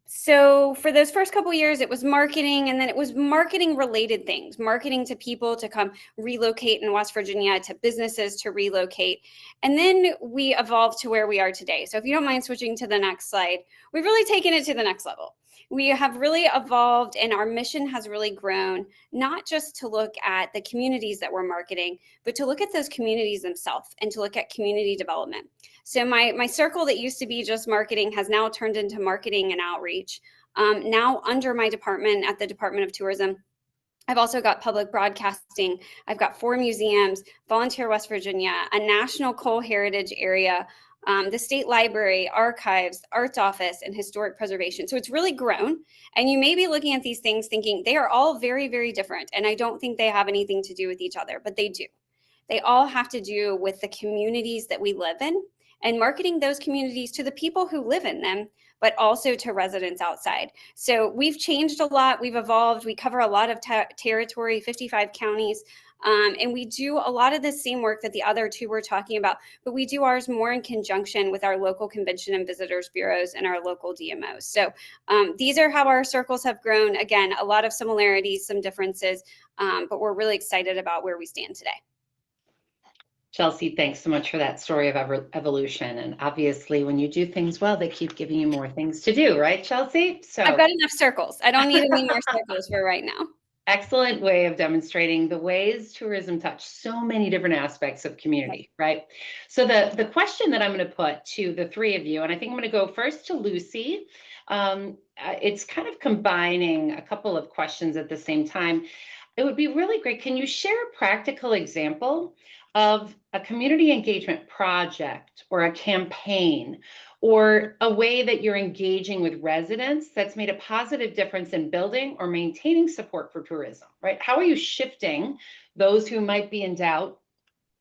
So for those first couple of years, it was marketing, and then it was marketing related things, marketing to people to come relocate in West Virginia, to businesses to relocate. And then we evolved to where we are today. So if you don't mind switching to the next slide, we've really taken it to the next level. We have really evolved, and our mission has really grown, not just to look at the communities that we're marketing, but to look at those communities themselves and to look at community development. So my circle that used to be just marketing has now turned into marketing and outreach. Now under my department at the Department of Tourism, I've also got public broadcasting. I've got 4 museums, Volunteer West Virginia, a national coal heritage area, the state library, archives, arts office, and historic preservation. So it's really grown. And you may be looking at these things thinking they are all very, very different. And I don't think they have anything to do with each other, but they do. They all have to do with the communities that we live in and marketing those communities to the people who live in them, but also to residents outside. So we've changed a lot. We've evolved. We cover a lot of territory, 55 counties. And we do a lot of the same work that the other two were talking about, but we do ours more in conjunction with our local convention and visitors bureaus and our local DMOs. So these are how our circles have grown. Again, a lot of similarities, some differences, but we're really excited about where we stand today. Chelsea, thanks so much for that story of evolution. And obviously, when you do things well, they keep giving you more things to do, right, Chelsea? So I've got enough circles. I don't need any more circles for right now. Excellent way of demonstrating the ways tourism touch so many different aspects of community, right? So the question that I'm going to put to the three of you, and I think I'm going to go first to Lucy. It's kind of combining a couple of questions at the same time. It would be really great. Can you share a practical example of a community engagement project or a campaign or a way that you're engaging with residents that's made a positive difference in building or maintaining support for tourism, right? How are you shifting those who might be in doubt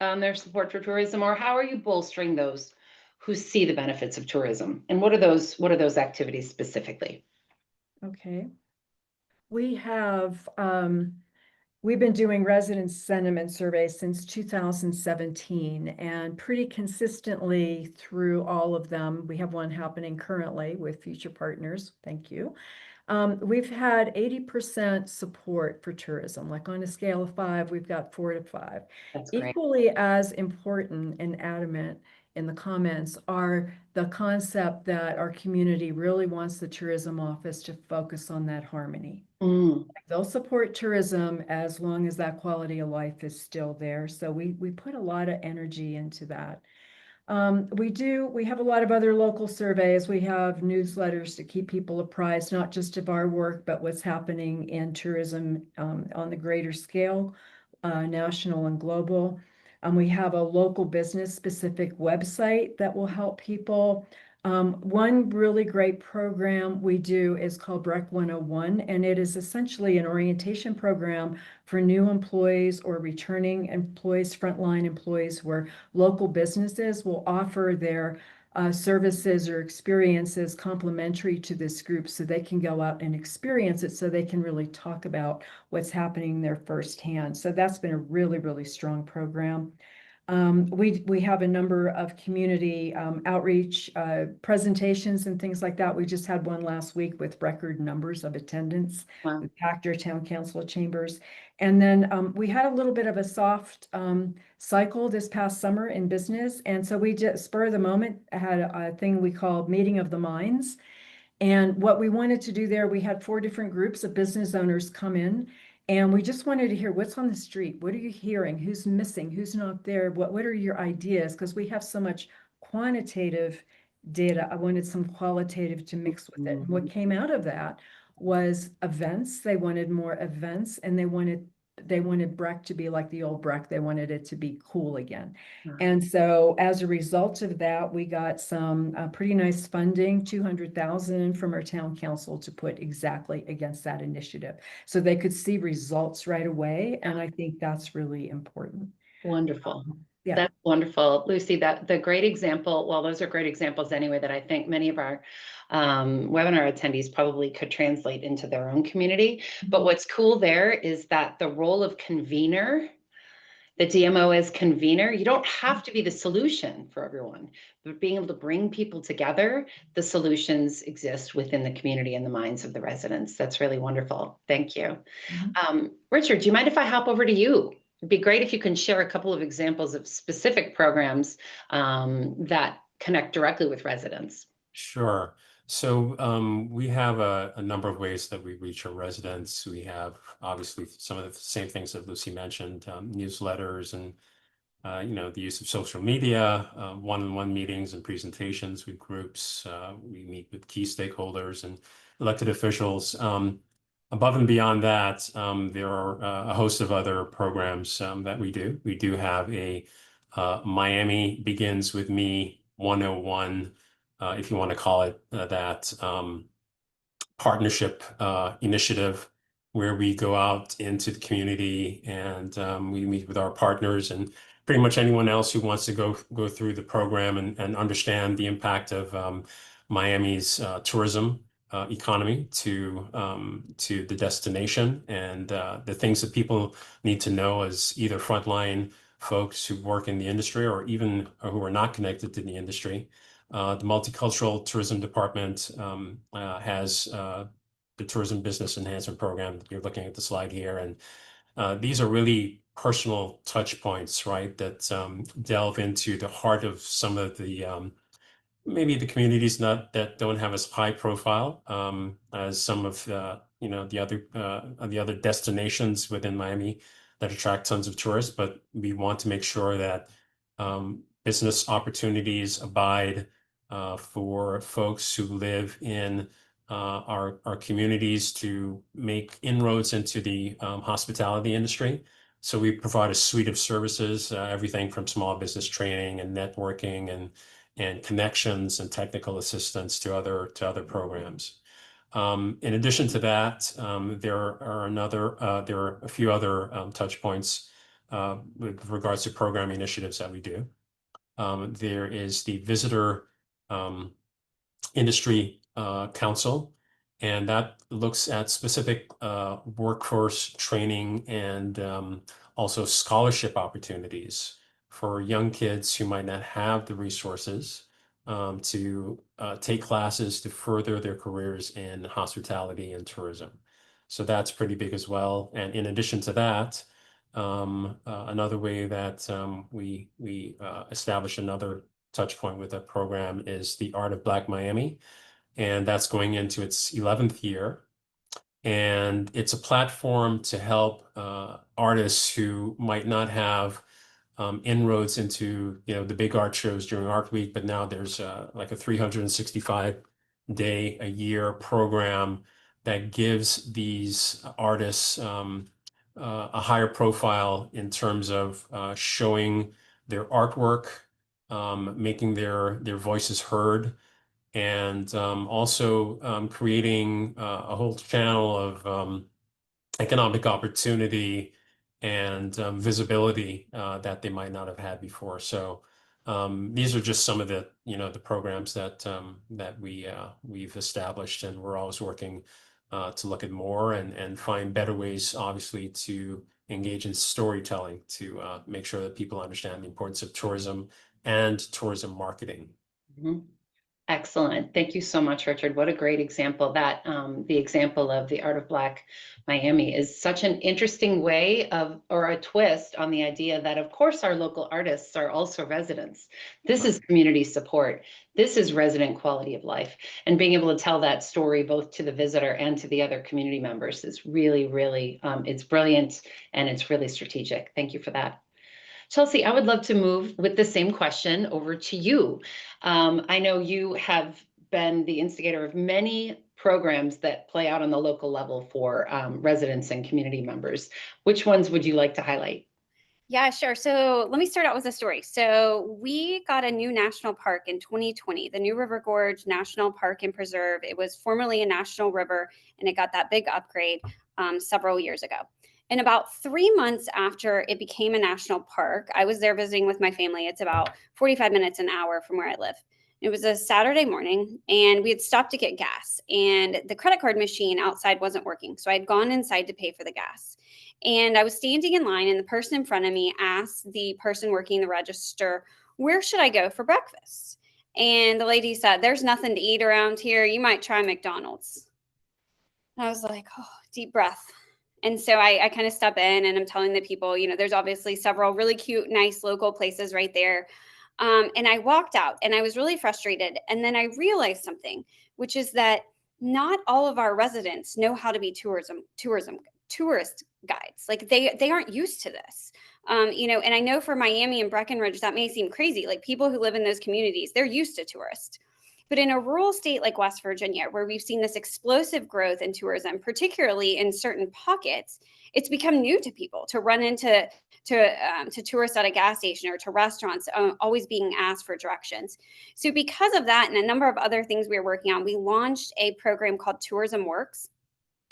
on their support for tourism, or how are you bolstering those who see the benefits of tourism? And what are those activities specifically? Okay. We have we've been doing resident sentiment surveys since 2017, and pretty consistently through all of them, we have one happening currently with future partners. Thank you. We've had 80% support for tourism. Like on a scale of 5, we've got 4 to 5. That's great. Equally as important and adamant in the comments are the concept that our community really wants the tourism office to focus on that harmony. They'll support tourism as long as that quality of life is still there. So we put a lot of energy into that. We have a lot of other local surveys. We have newsletters to keep people apprised, not just of our work, but what's happening in tourism on the greater scale, national and global. We have a local business specific website that will help people. One really great program we do is called BREC 101, and it is essentially an orientation program for new employees or returning employees, frontline employees, where local businesses will offer their services or experiences complementary to this group so they can go out and experience it, so they can really talk about what's happening there firsthand. So that's been a really, really strong program. We have a number of community outreach presentations and things like that. We just had one last week with record numbers of attendance. Wow. We packed our town council chambers. And then we had a little bit of a soft cycle this past summer in business. And so we just, spur of the moment, had a thing we called Meeting of the Minds. And what we wanted to do there, we had 4 different groups of business owners come in. And we just wanted to hear what's on the street. What are you hearing? Who's missing? Who's not there? What are your ideas? Because we have so much quantitative data. I wanted some qualitative to mix with it. And what came out of that was events. They wanted more events, and they wanted they wanted Breck to be like the old Breck. They wanted it to be cool again. Wow. And so as a result of that, we got some pretty nice funding, 200,000 from our town council to put exactly against that initiative. So they could see results right away. And I think that's really important. Wonderful. Yeah. That's wonderful, Lucy. That the great example, well, those are great examples anyway, that I think many of our webinar attendees probably could translate into their own community. But what's cool there is that the role of convener, the DMO as convener, you don't have to be the solution for everyone, but being able to bring people together, the solutions exist within the community and the minds of the residents. That's really wonderful. Thank you. Richard, do you mind if I hop over to you? It'd be great if you can share a couple of examples of specific programs that connect directly with residents. Sure. So we have a number of ways that we reach our residents. We have obviously some of the same things that Lucy mentioned, newsletters and the use of social media, one-on-one meetings and presentations with groups. We meet with key stakeholders and elected officials. Above and beyond that, there are a host of other programs that we do. We do have a Miami Begins With Me 101, if you want to call it that, partnership initiative where we go out into the community and we meet with our partners and pretty much anyone else who wants to go through the program and understand the impact of Miami's tourism economy to the destination and the things that people need to know as either frontline folks who work in the industry or even who are not connected to the industry. The Multicultural Tourism Department has the Tourism Business Enhancement Program. You're looking at the slide here, and these are really personal touch points, right, that delve into the heart of some of the maybe the communities that don't have as high profile as some of the other destinations within Miami that attract tons of tourists, but we want to make sure that business opportunities abide for folks who live in our communities to make inroads into the hospitality industry. So we provide a suite of services, everything from small business training and networking and connections and technical assistance to other programs. In addition to that, there are a few other touch points with regards to program initiatives that we do. There is the Visitor Industry Council, and that looks at specific workforce training and also scholarship opportunities for young kids who might not have the resources to take classes to further their careers in hospitality and tourism. So that's pretty big as well. And in addition to that, another way that we establish another touch point with that program is the Art of Black Miami, and that's going into its 11th year. And it's a platform to help artists who might not have inroads into the big art shows during Art Week, but now there's like a 365-day a year program that gives these artists a higher profile in terms of showing their artwork, making their voices heard, and also creating a whole channel of economic opportunity and visibility that they might not have had before. So these are just some of the the programs that we've established, and we're always working to look at more and find better ways, obviously, to engage in storytelling to make sure that people understand the importance of tourism and tourism marketing. Mm-hmm. Excellent. Thank you so much, Richard. What a great example. That the example of the Art of Black Miami is such an interesting way of, or a twist on the idea that, of course, our local artists are also residents. This is community support. This is resident quality of life. And being able to tell that story both to the visitor and to the other community members is really, really, it's brilliant and it's really strategic. Thank you for that. Chelsea, I would love to move with the same question over to you. I know you have been the instigator of many programs that play out on the local level for residents and community members. Which ones would you like to highlight? Yeah, sure. So let me start out with a story. So we got a new national park in 2020, the New River Gorge National Park and Preserve. It was formerly a national river, and it got that big upgrade several years ago. And about 3 months after it became a national park, I was there visiting with my family. It's about 45 minutes, an hour from where I live. It was a Saturday morning, and we had stopped to get gas, and the credit card machine outside wasn't working. So I'd gone inside to pay for the gas. And I was standing in line, and the person in front of me asked the person working the register, "Where should I go for breakfast?" And the lady said, "There's nothing to eat around here. You might try McDonald's." And I was like, oh, deep breath. And so I kind of step in, and I'm telling the people, there's obviously several really cute, nice local places right there. And I walked out, and I was really frustrated. And then I realized something, which is that not all of our residents know how to be tourist guides. Like they aren't used to this. And I know for Miami and Breckenridge, that may seem crazy. Like people who live in those communities, they're used to tourists. But in a rural state like West Virginia, where we've seen this explosive growth in tourism, particularly in certain pockets, it's become new to people to run into tourists at a gas station or to restaurants, always being asked for directions. So because of that and a number of other things we were working on, we launched a program called Tourism Works.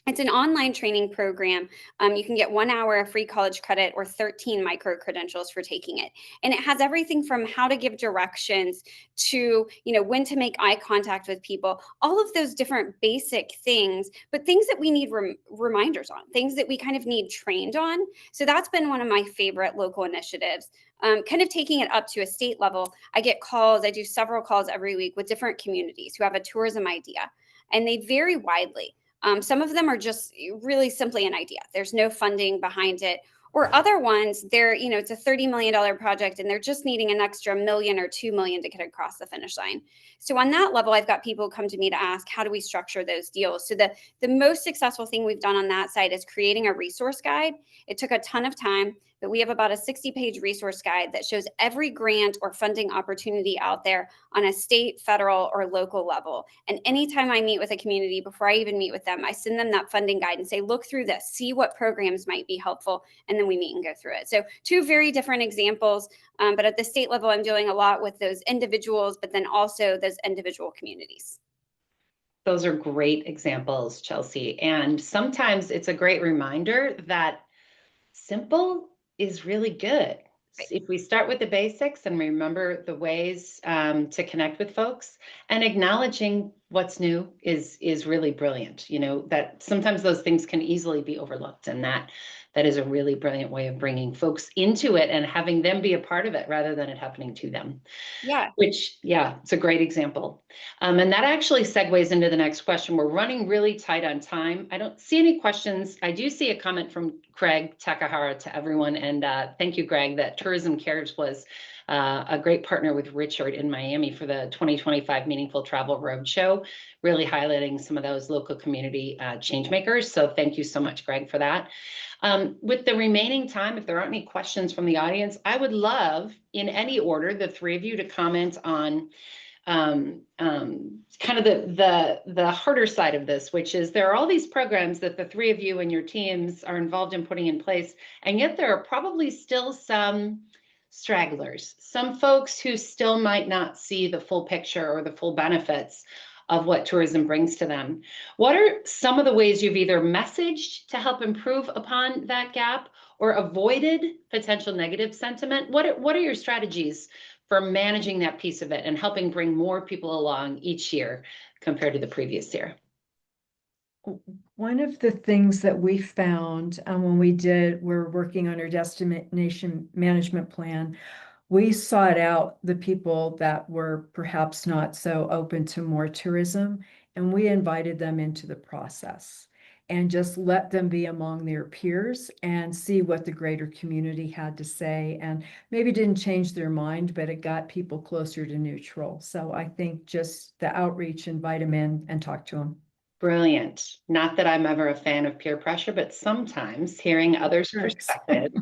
It's an online training program. You can get 1 hour of free college credit or 13 micro credentials for taking it. And it has everything from how to give directions to, when to make eye contact with people, all of those different basic things, but things that we need reminders on, things that we kind of need trained on. So that's been one of my favorite local initiatives. Kind of taking it up to a state level. I get calls, I do several calls every week with different communities who have a tourism idea, and they vary widely. Some of them are just really simply an idea. There's no funding behind it. Or other ones, it's a $30 million project, and they're just needing an extra $1 million or $2 million to get across the finish line. So on that level, I've got people come to me to ask, how do we structure those deals? So the most successful thing we've done on that side is creating a resource guide. It took a ton of time, but we have about a 60-page resource guide that shows every grant or funding opportunity out there on a state, federal, or local level. And anytime I meet with a community, before I even meet with them, I send them that funding guide and say, look through this, see what programs might be helpful, and then we meet and go through it. So 2 very different examples, but at the state level, I'm doing a lot with those individuals, but then also those individual communities. Those are great examples, Chelsea. And sometimes it's a great reminder that simple is really good. Right. If we start with the basics and remember the ways to connect with folks, and acknowledging what's new is really brilliant. That sometimes those things can easily be overlooked, and that is a really brilliant way of bringing folks into it and having them be a part of it rather than it happening to them. Yeah. It's a great example. And that actually segues into the next question. We're running really tight on time. I don't see any questions. I do see a comment from Greg Takahara to everyone. And thank you, Greg, that Tourism Cares was a great partner with Richard in Miami for the 2025 Meaningful Travel Roadshow, really highlighting some of those local community change makers. So thank you so much, Greg, for that. With the remaining time, if there aren't any questions from the audience, I would love, in any order, the 3 of you to comment on kind of the harder side of this, which is there are all these programs that the 3 of you and your teams are involved in putting in place, and yet there are probably still some stragglers, some folks who still might not see the full picture or the full benefits of what tourism brings to them. What are some of the ways you've either messaged to help improve upon that gap or avoided potential negative sentiment? What are your strategies for managing that piece of it and helping bring more people along each year compared to the previous year? One of the things that we found when we're working on our destination management plan, we sought out the people that were perhaps not so open to more tourism, and we invited them into the process and just let them be among their peers and see what the greater community had to say. And maybe didn't change their mind, but it got people closer to neutral. So I think just the outreach, invite them in and talk to them. Brilliant. Not that I'm ever a fan of peer pressure, but sometimes hearing others' perspectives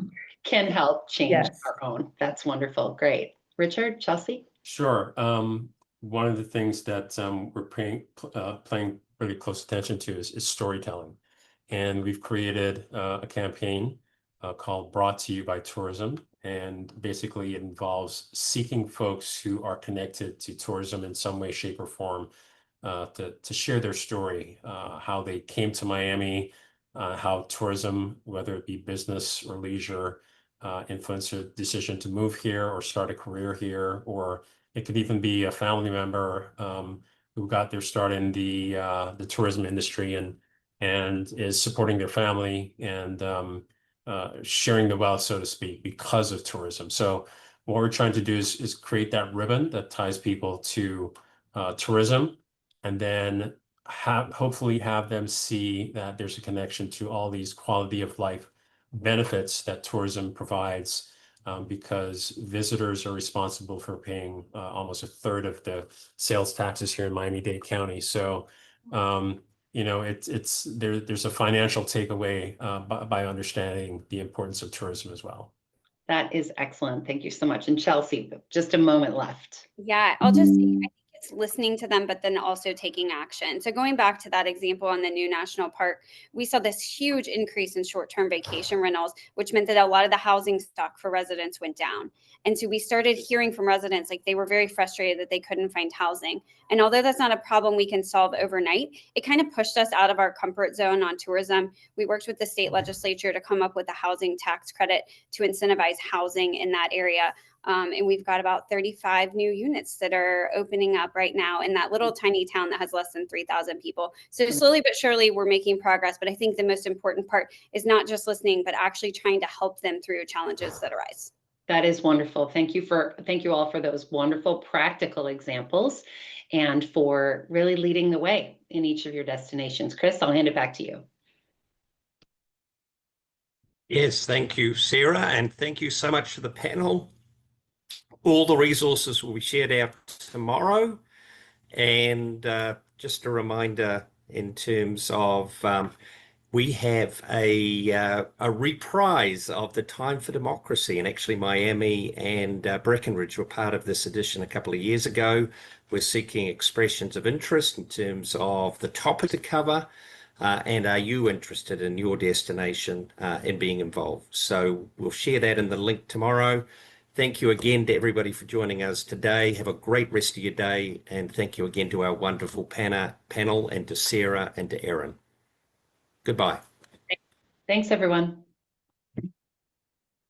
can help change our own. That's wonderful. Great. Richard, Chelsea? Sure. One of the things that we're playing really close attention to is storytelling. And we've created a campaign called Brought to You by Tourism. And basically it involves seeking folks who are connected to tourism in some way, shape, or form to share their story, how they came to Miami, how tourism, whether it be business or leisure, influenced their decision to move here or start a career here, or it could even be a family member who got their start in the tourism industry and is supporting their family and sharing the wealth, so to speak, because of tourism. So what we're trying to do is create that ribbon that ties people to tourism, and then hopefully have them see that there's a connection to all these quality of life benefits that tourism provides, because visitors are responsible for paying almost a third of the sales taxes here in Miami-Dade County. So you know, there's a financial takeaway by understanding the importance of tourism as well. That is excellent. Thank you so much. And Chelsea, just a moment left. Yeah, I'll just say, I think it's listening to them, but then also taking action. So going back to that example on the new national park, we saw this huge increase in short-term vacation rentals, which meant that a lot of the housing stock for residents went down. And so we started hearing from residents, like they were very frustrated that they couldn't find housing. And although that's not a problem we can solve overnight, it kind of pushed us out of our comfort zone on tourism. We worked with the state legislature to come up with a housing tax credit to incentivize housing in that area. And we've got about 35 new units that are opening up right now in that little tiny town that has less than 3,000 people. So slowly but surely we're making progress. But I think the most important part is not just listening, but actually trying to help them through challenges that arise. That is wonderful. Thank you all for those wonderful practical examples and for really leading the way in each of your destinations. Chris, I'll hand it back to you. Yes, thank you, Sarah, and thank you so much to the panel. All the resources will be shared out tomorrow. And just a reminder in terms of we have a reprise of the Time for Democracy, and actually Miami and Breckenridge were part of this edition a couple of years ago. We're seeking expressions of interest in terms of the topic to cover, and are you interested in your destination in being involved? So we'll share that in the link tomorrow. Thank you again to everybody for joining us today. Have a great rest of your day, and thank you again to our wonderful panel and to Sarah and to Erin. Goodbye. Thanks, everyone.